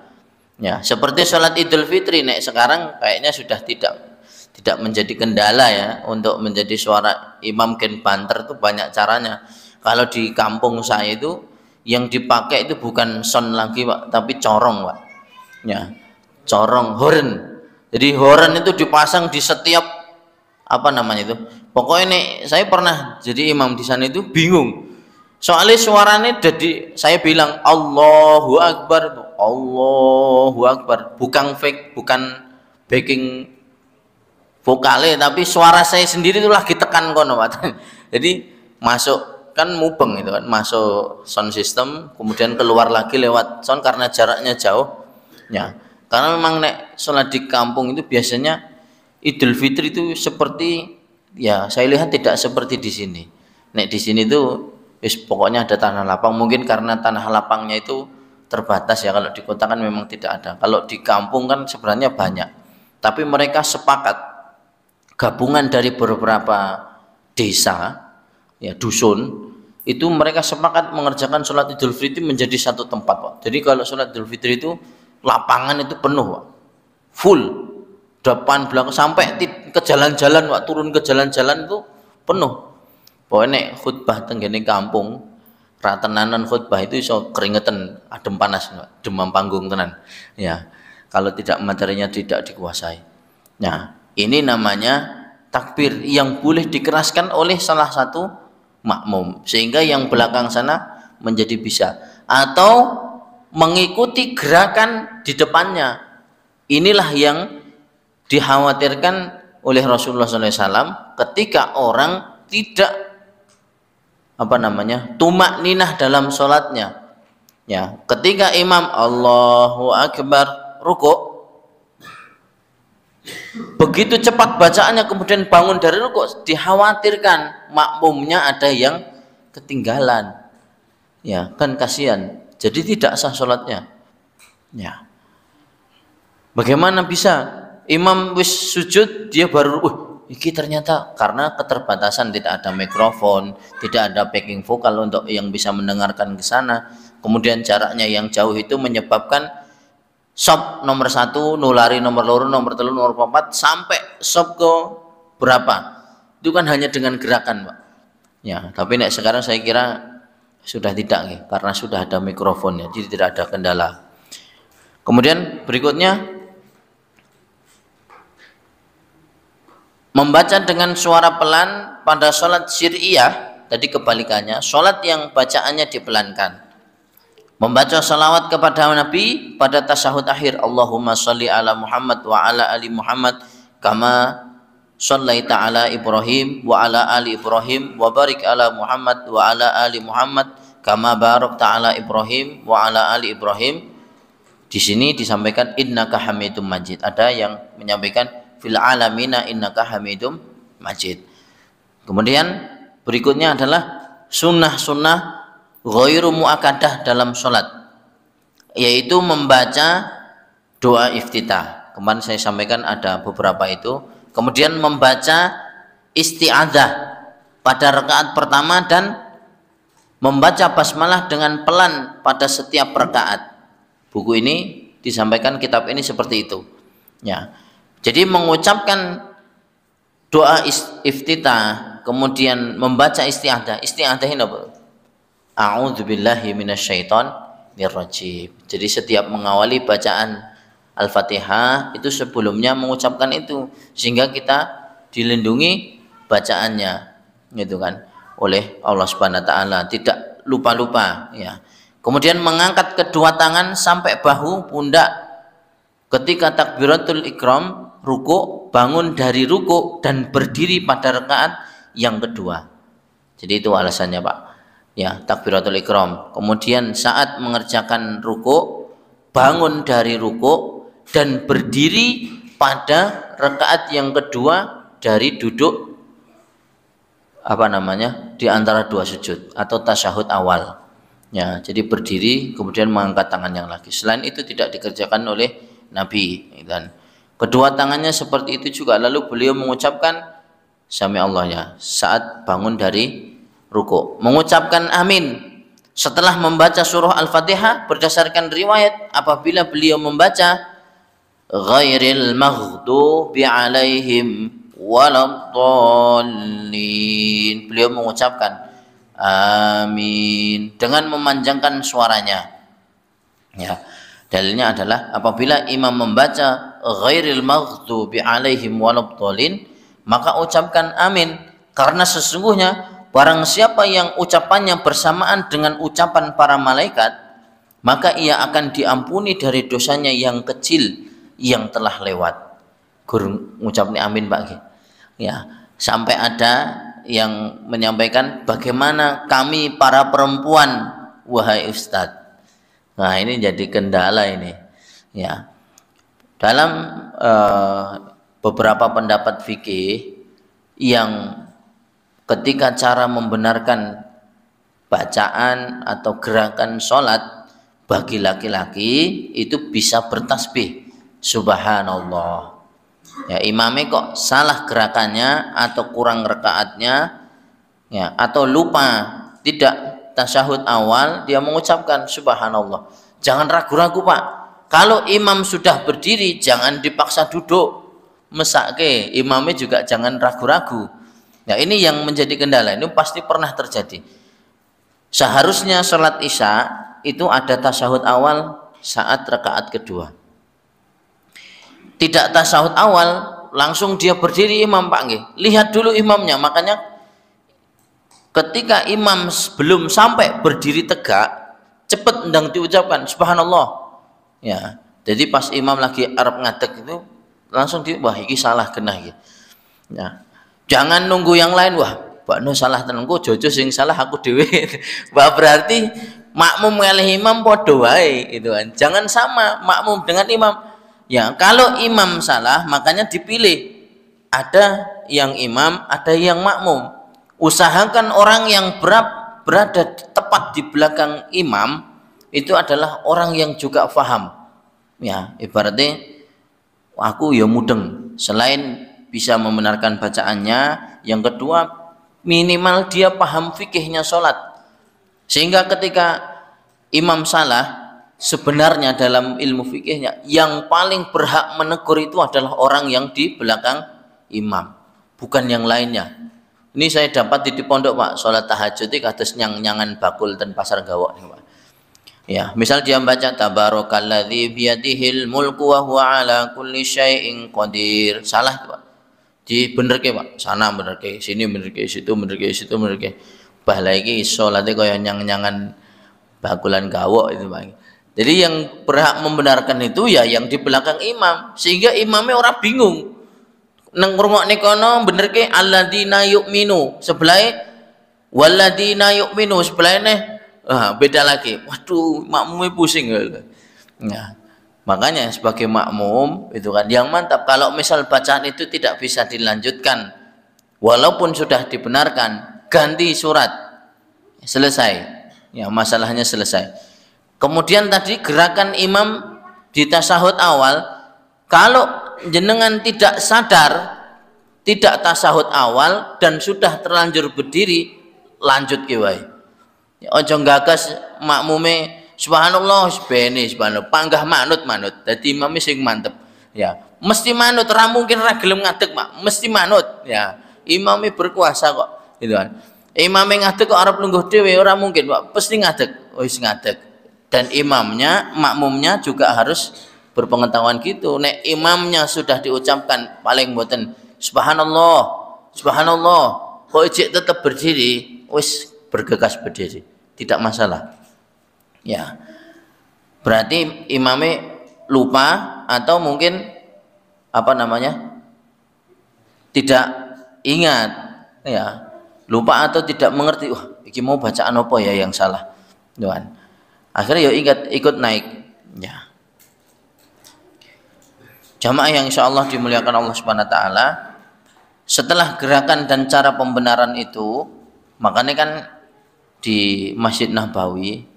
Ya, seperti sholat Idul Fitri nek sekarang kayaknya sudah tidak menjadi kendala ya untuk menjadi suara imam gen banter, itu banyak caranya. Kalau di kampung saya itu yang dipakai itu bukan sound lagi Pak, tapi corong Pak. Ya, corong horn. Jadi horn itu dipasang di setiap apa namanya itu. Pokoknya nih saya pernah jadi imam di sana itu bingung. Soalnya suaranya jadi saya bilang Allahu Akbar, Allahu Akbar, bukan fake, bukan backing vokalnya, tapi suara saya sendiri itu lagi tekan kono Pak. Jadi masuk kan mubeng itu kan, masuk sound system, kemudian keluar lagi lewat sound karena jaraknya jauh. Ya. Karena memang nek sholat di kampung itu biasanya Idul Fitri itu seperti ya saya lihat tidak seperti di sini. Nek di sini tuh pokoknya ada tanah lapang, mungkin karena tanah lapangnya itu terbatas ya, kalau di kota kan memang tidak ada. Kalau di kampung kan sebenarnya banyak. Tapi mereka sepakat gabungan dari beberapa desa ya dusun itu mereka sepakat mengerjakan sholat Idul Fitri menjadi satu tempat Pak. Jadi kalau sholat Idul Fitri itu lapangan itu penuh Pak, full depan belakang sampai ke jalan-jalan Pak, turun ke jalan-jalan itu penuh. Pokoknya khutbah tenggene kampung ratenanan khutbah itu iso keringetan, adem panas Pak, demam panggung tenan ya, kalau tidak materinya tidak dikuasai. Nah, ini namanya takbir yang boleh dikeraskan oleh salah satu makmum sehingga yang belakang sana menjadi bisa, atau mengikuti gerakan di depannya. Inilah yang dikhawatirkan oleh Rasulullah SAW ketika orang tidak apa namanya tumak ninah dalam sholatnya. Ya, ketika imam Allahu Akbar rukuk, begitu cepat bacaannya kemudian bangun dari rukuk, dikhawatirkan makmumnya ada yang ketinggalan. Ya, kan kasihan. Jadi tidak sah sholatnya. Ya. Bagaimana bisa imam wis sujud dia baru iki ternyata karena keterbatasan, tidak ada mikrofon, tidak ada backing vokal untuk yang bisa mendengarkan ke sana. Kemudian jaraknya yang jauh itu menyebabkan sop nomor 1 nulari nomor 2, nomor 3, nomor 4 sampai sop ke berapa. Itu kan hanya dengan gerakan, Pak. Ya, tapi nek sekarang saya kira sudah tidak nih, karena sudah ada mikrofonnya, jadi tidak ada kendala. Kemudian berikutnya membaca dengan suara pelan pada sholat syir'iyah, tadi kebalikannya, sholat yang bacaannya dipelankan. Membaca salawat kepada Nabi pada tasyahud akhir, Allahumma sholli ala Muhammad wa ala ali Muhammad kama shallaita ala Ibrahim wa ala ali Ibrahim wa barik ala Muhammad wa ala ali Muhammad kama barakta ala Ibrahim wa ala ali Ibrahim. Di sini disampaikan innaka hamidum majid. Ada yang menyampaikan fil alamina innaka hamidum majid. Kemudian berikutnya adalah sunnah-sunnah ghairu muakkadah dalam sholat, yaitu membaca doa iftitah. Kemarin saya sampaikan ada beberapa itu. Kemudian membaca isti'adzah pada rakaat pertama dan membaca basmalah dengan pelan pada setiap rakaat. Buku ini disampaikan, kitab ini seperti itu. Ya. Jadi mengucapkan doa iftitah, kemudian membaca isti'adzah. Isti'adzah ini apa? A'udzubillahi minasyaitonirrajim. Jadi setiap mengawali bacaan Al-Fatihah itu sebelumnya mengucapkan itu, sehingga kita dilindungi bacaannya, gitu kan, oleh Allah Subhanahu wa taala, tidak lupa-lupa ya. Kemudian mengangkat kedua tangan sampai bahu pundak ketika takbiratul ihram, ruku, bangun dari ruku dan berdiri pada rakaat yang kedua. Jadi itu alasannya, Pak. Ya, takbiratul ihram. Kemudian saat mengerjakan ruku, bangun dari ruku dan berdiri pada rakaat yang kedua dari duduk di antara dua sujud atau tasyahud awal. Ya, jadi berdiri kemudian mengangkat tangan yang lagi. Selain itu tidak dikerjakan oleh Nabi. Dan kedua tangannya seperti itu juga. Lalu beliau mengucapkan Sami Allah ya saat bangun dari ruku. Mengucapkan amin setelah membaca surah Al-Fatihah berdasarkan riwayat apabila beliau membaca ghairil maghdubi alaihim waladhdallin, beliau mengucapkan amin dengan memanjangkan suaranya. Ya, dalilnya adalah apabila imam membaca ghairil maghdubi alaihim waladhdallin, maka ucapkan amin, karena sesungguhnya barang siapa yang ucapannya bersamaan dengan ucapan para malaikat, maka ia akan diampuni dari dosanya yang kecil yang telah lewat. Guru ngucapnya amin, Pak. Ya, sampai ada yang menyampaikan bagaimana kami para perempuan, wahai Ustadz. Nah, ini jadi kendala ini. Ya, dalam beberapa pendapat fikih yang ketika cara membenarkan bacaan atau gerakan sholat bagi laki-laki itu bisa bertasbih subhanallah. Ya, imamnya kok salah gerakannya atau kurang rakaatnya, ya, atau lupa tidak tasyahud awal, dia mengucapkan subhanallah. Jangan ragu-ragu, Pak. Kalau imam sudah berdiri jangan dipaksa duduk. Mesake imamnya juga jangan ragu-ragu. Nah, ini yang menjadi kendala. Ini pasti pernah terjadi. Seharusnya sholat isya itu ada tasyahud awal saat rakaat kedua. Tidak tasyahud awal langsung dia berdiri imam, Pak nggih. Lihat dulu imamnya. Makanya ketika imam belum sampai berdiri tegak, cepat ndang diucapkan subhanallah. Ya. Jadi pas imam lagi arep ngadeg itu langsung wah iki salah genah iki. Ya. Jangan nunggu yang lain, wah Pak No salah tenengku, jojo sing salah aku dhewe. Wah berarti makmum ngelih imam podo wae gitu kan. Jangan sama makmum dengan imam. Ya, kalau imam salah makanya dipilih. Ada yang imam, ada yang makmum. Usahakan orang yang berada tepat di belakang imam itu adalah orang yang juga faham. Ya, ibaratnya aku ya mudeng, selain bisa membenarkan bacaannya, yang kedua minimal dia paham fikihnya sholat, sehingga ketika imam salah sebenarnya dalam ilmu fikihnya yang paling berhak menegur itu adalah orang yang di belakang imam, bukan yang lainnya. Ini saya dapat di pondok, Pak, sholat tahajud itu kados nyang-nyangan bakul dan pasar gawok nih, Pak. Ya, misal dia baca tabarakalladzi biyadihil mulku wa huwa ala kulli syai'in qadir, salah, Pak. Dibenerke, Pak, sana benerke, sini benerke, situ benerke, situ benerke. Bah lagi salate kaya nyang-nyangan bakulan gawok itu, Pak. Jadi yang berhak membenarkan itu ya yang di belakang imam, sehingga imamnya orang bingung. Nang ngrungokne kono benerke alladzina yu'minu, sebelah walladzina yu'minu, sebelahnya beda lagi. Waduh, makmumnya pusing. Nah, makanya sebagai makmum itu kan yang mantap kalau misal bacaan itu tidak bisa dilanjutkan walaupun sudah dibenarkan, ganti surat, selesai ya, masalahnya selesai. Kemudian tadi gerakan imam di tasyahud awal, kalau jenengan tidak sadar, tidak tasyahud awal dan sudah terlanjur berdiri, lanjut ki wae. Ojo gagas makmume subhanallah bene subhanallah panggah manut. Dadi imame sing mantep. Ya, mesti manut, ora mungkin ra gelem ngadeg, Pak. Mesti manut. Ya, imame berkuasa kok, gitu kan. Imame ngadeg kok arep lungguh dhewe ora mungkin, Pak. Pasti ngadeg. Wis ngadeg. Dan imamnya, makmumnya juga harus berpengetahuan gitu. Nek imamnya sudah diucapkan paling mboten subhanallah, subhanallah, kok ijek tetap berdiri, wis bergegas berdiri, tidak masalah. Ya, berarti imame lupa atau mungkin apa namanya tidak ingat, ya, lupa atau tidak mengerti. Wah, iki mau bacaan apa ya yang salah, tuan. Akhirnya ya ikut naik. Ya, jamaah yang insya Allah dimuliakan Allah Subhanahu Wa Taala. Setelah gerakan dan cara pembenaran itu, makanya kan di Masjid Nabawi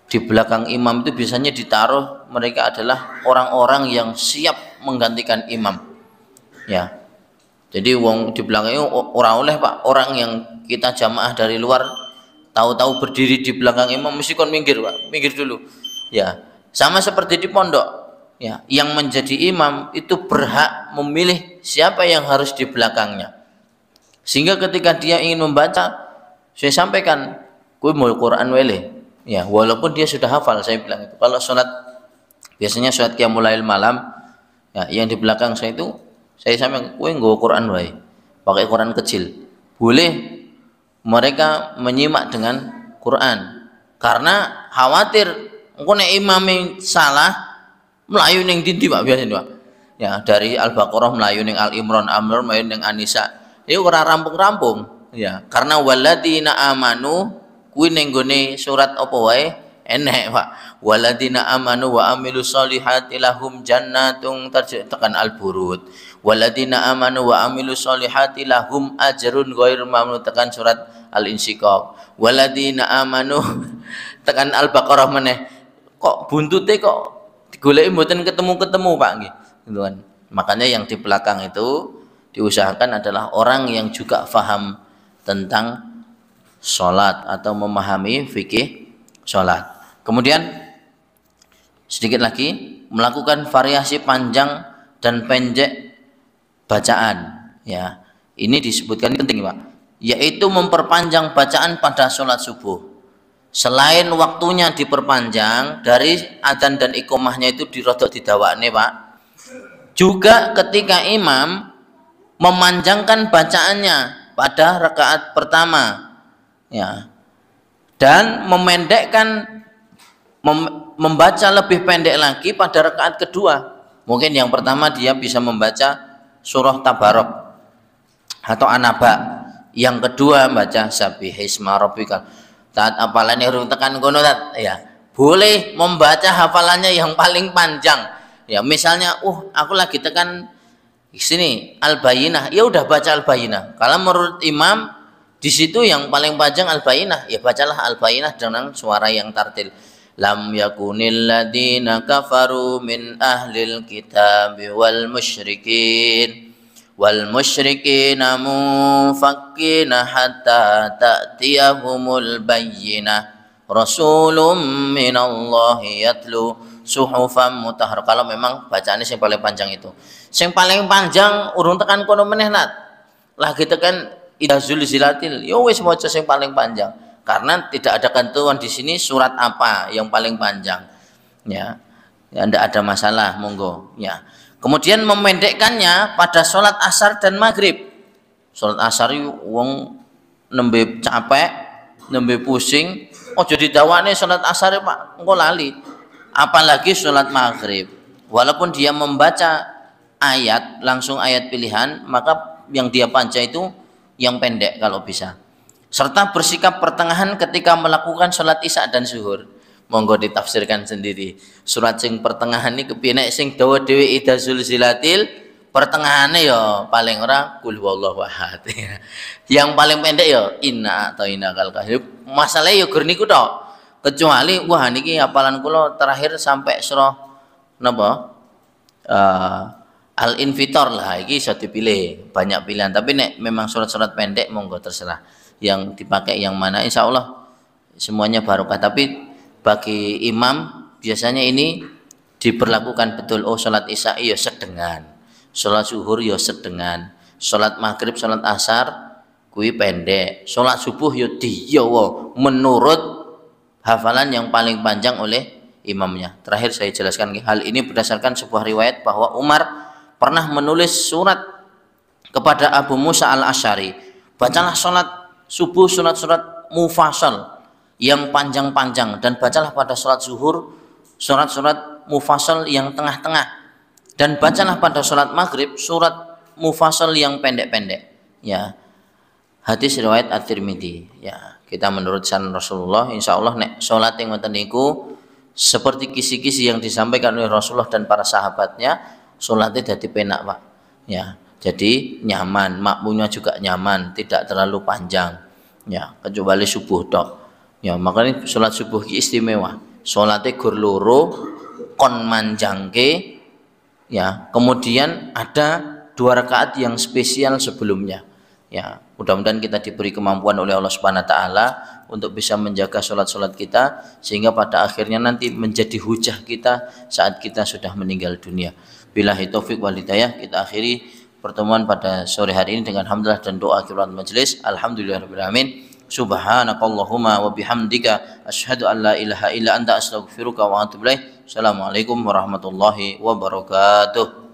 di belakang imam itu biasanya ditaruh mereka adalah orang-orang yang siap menggantikan imam. Ya, jadi wong di belakangnya orang oleh Pak, orang yang kita jamaah dari luar tahu-tahu berdiri di belakang imam mesti kon minggir Pak, minggir dulu. Ya, sama seperti di pondok. Ya, yang menjadi imam itu berhak memilih siapa yang harus di belakangnya. Sehingga ketika dia ingin membaca, saya sampaikan, "Kowe mau Quran wele." Ya, walaupun dia sudah hafal, saya bilang itu. Kalau sholat biasanya sholat qiyamul lail malam, ya, yang di belakang saya itu saya sampaikan, "Kowe nggawa Quran wae." Pakai Quran kecil. Boleh mereka menyimak dengan Quran. Karena khawatir engko nek imame salah melayu ning dindi Pak biasanya Pak. Ya, dari Al-Baqarah melayu ning Al-Imran, melayu ning An-Nisa. Iku ora rampung-rampung. Ya, karena waladina amanu kuwi ning gone surat apa wae enek Pak. Waladina amanu wa amilus solihati lahum jannatun tekan Al-Burud. Waladina amanu wa amilus solihati lahum ajrun ghairu mamnun tekan surat Al-Insyiqaq. Waladina amanu tekan Al-Baqarah meneh. Kok buntute kok digoleki mboten ketemu-ketemu Pak nggih, gitu kan. Makanya yang di belakang itu diusahakan adalah orang yang juga faham tentang sholat atau memahami fikih sholat. Kemudian sedikit lagi melakukan variasi panjang dan pendek bacaan. Ya, ini disebutkan penting Pak, yaitu memperpanjang bacaan pada sholat subuh. Selain waktunya diperpanjang dari adzan dan iqomahnya itu dirodok didawakne Pak, juga ketika imam memanjangkan bacaannya pada rakaat pertama, ya, dan membaca lebih pendek lagi pada rakaat kedua. Mungkin yang pertama dia bisa membaca surah Tabarok atau An-Naba, yang kedua baca Sabbihisma Rabbikal. Saat hafalannya urung tekan kono ya, boleh membaca hafalannya yang paling panjang. Ya, misalnya aku lagi tekan sini Al-Bayyinah, ya udah baca Al-Bayyinah. Kalau menurut imam di situ yang paling panjang Al-Bayyinah, ya bacalah Al-Bayyinah dengan suara yang tartil. Lam yakunil ladina kafaru min ahlil kitabi wal musyrikin munfakkina hatta ta'tiyahumul bayyinah rasulun minallahi yatlu suhufan mutahhar. Kalau memang bacaannya yang paling panjang itu, yang paling panjang urung tekan kono meneh nat lagi tekan idza zulzilatil, yo wis maca yang paling panjang, karena tidak ada ketentuan di sini surat apa yang paling panjang. Ya, ya ndak ada masalah, monggo ya. Kemudian memendekkannya pada sholat asar dan maghrib. Sholat asar wong nembe capek, nembe pusing, jadi dawane sholat asar Pak, engko lali. Apalagi sholat maghrib. Walaupun dia membaca ayat, langsung ayat pilihan, maka yang dia baca itu yang pendek kalau bisa. Serta bersikap pertengahan ketika melakukan sholat isya dan zuhur. Monggo ditafsirkan sendiri. Surat sing pertengahan ini kepiye nek sing dawa dhewe idza zulzilatil pertengahane ya paling ora kul huwallahu ahad. Yang paling pendek ya inna atau innakal kahir. Masalahnya ya gur niku tok. Kecuali wah niki hafalan kula terakhir sampai surah napa? Al-Infitor lah iki iso dipilih, banyak pilihan. Tapi nek memang surat-surat pendek monggo terserah. Yang dipakai yang mana insyaallah semuanya barokah. Tapi bagi imam biasanya ini diberlakukan betul. Oh salat isya ya sedengan, salat zuhur ya sedengan, salat maghrib, salat asar kuwi pendek, salat subuh ya diyawa menurut hafalan yang paling panjang oleh imamnya. Terakhir saya jelaskan hal ini berdasarkan sebuah riwayat bahwa Umar pernah menulis surat kepada Abu Musa al-Asy'ari, bacalah salat subuh surat-surat mufassal yang panjang-panjang, dan bacalah pada salat zuhur surat-surat mufassal yang tengah-tengah, dan bacalah pada salat maghrib surat mufassal yang pendek-pendek. Ya, hadis riwayat At-Tirmidzi. Ya, kita menurut saran Rasulullah, insyaallah nek salat yang ngoten niku seperti kisi-kisi yang disampaikan oleh Rasulullah dan para sahabatnya, salatnya jadi penak, Pak. Ya, jadi nyaman, makmumnya juga nyaman, tidak terlalu panjang. Ya, kecuali subuh tok. Ya, makanya salat subuh ki istimewa. Salatnya gur loro kon manjangke, ya, kemudian ada 2 rakaat yang spesial sebelumnya. Ya, mudah-mudahan kita diberi kemampuan oleh Allah Subhanahu wa taala untuk bisa menjaga salat-salat kita sehingga pada akhirnya nanti menjadi hujah kita saat kita sudah meninggal dunia. Billahi taufik wal hidayah. Kita akhiri pertemuan pada sore hari ini dengan hamdalah dan doa akhirat majelis. Alhamdulillahirabbil alamin. Subhanakallahumma wa bihamdika asyhadu an la ilaha illa anta astaghfiruka wa atubu ilaik. Assalamualaikum warahmatullahi wabarakatuh.